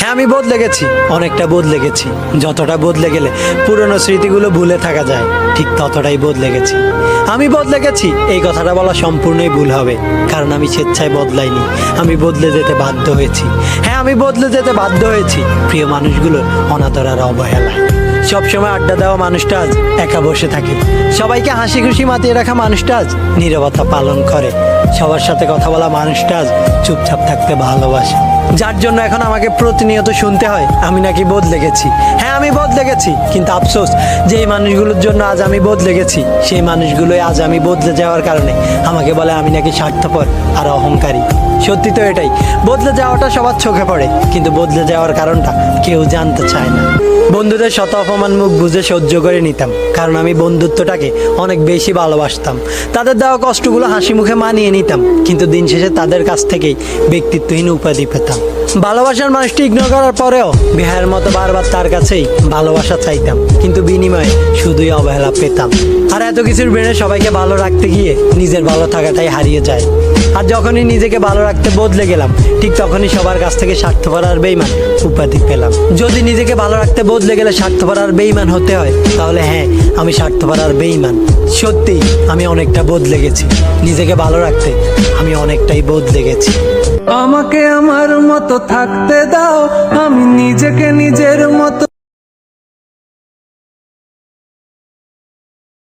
হ্যাঁ, আমি বদলে গেছি, অনেকটা বদলে গেছি। যতটা বদলে গেলে পুরনো স্মৃতিগুলো ভুলে থাকা যায়, ঠিক ততটাই বদলে গেছি। আমি বদলে গেছি এই কথাটা বলা সম্পূর্ণই ভুল হবে, কারণ আমি স্বেচ্ছায় বদলাইনি, আমি বদলে যেতে বাধ্য হয়েছি। হ্যাঁ, আমি বদলে যেতে বাধ্য হয়েছি প্রিয় মানুষগুলোর অনাদর আর অবহেলায়। সবসময় আড্ডা দেওয়া মানুষটা আজ একা বসে থাকে, সবাইকে হাসি খুশি মাতিয়ে রাখা মানুষটা আজ নীরবতা পালন করে, সবার সাথে কথা বলা মানুষটা আজ চুপচাপ থাকতে ভালোবাসে। যার জন্য এখন আমাকে প্রতিনিয়ত শুনতে হয় আমি নাকি বদলে গেছি। হ্যাঁ, আমি বদলে গেছি, কিন্তু আফসোস যে এই মানুষগুলোর জন্য আজ আমি বদলে গেছি, সেই মানুষগুলোই আজ আমি বদলে যাওয়ার কারণে আমাকে বলে আমি নাকি স্বার্থপর আর অহংকারী। সত্যি তো এটাই, বদলে যাওয়াটা সবার চোখে পড়ে, কিন্তু বদলে যাওয়ার কারণটা কেউ জানতে চায় না। বন্ধুদের শত অপমান মুখ বুঝে সহ্য করে নিতাম, কারণ আমি বন্ধুত্বটাকে অনেক বেশি ভালোবাসতাম। তাদের দেওয়া কষ্টগুলো হাসি মুখে মানিয়ে নিতাম, কিন্তু দিন শেষে তাদের কাছ থেকেই ব্যক্তিত্বহীন উপাধি পেতাম। ভালোবাসার মানুষটি ইগনোর করার পরেও বিহারের মতো বারবার তার কাছেই ভালোবাসা চাইতাম, কিন্তু বিনিময়ে শুধুই অবহেলা পেতাম। আর এত কিছুর ব্রেনে সবাইকে ভালো রাখতে গিয়ে নিজের ভালো থাকাটাই হারিয়ে যায়। আর যখনই নিজেকে ভালো রাখতে বদলে গেলাম, ঠিক তখনই সবার কাছ থেকে স্বার্থপর আর বেইমান উপাধি পেলাম। যদি নিজেকে ভালো রাখতে বদলে গেলে স্বার্থপর আর বেইমান হতে হয়, তাহলে হ্যাঁ, আমি স্বার্থপর আর বেইমান। সত্যি আমি অনেকটা বদলে গেছি, নিজেকে ভালো রাখতে আমি অনেকটাই বদলে গেছি। আমাকে আমার মতো থাকতে দাও, আমি নিজেকে নিজের মতো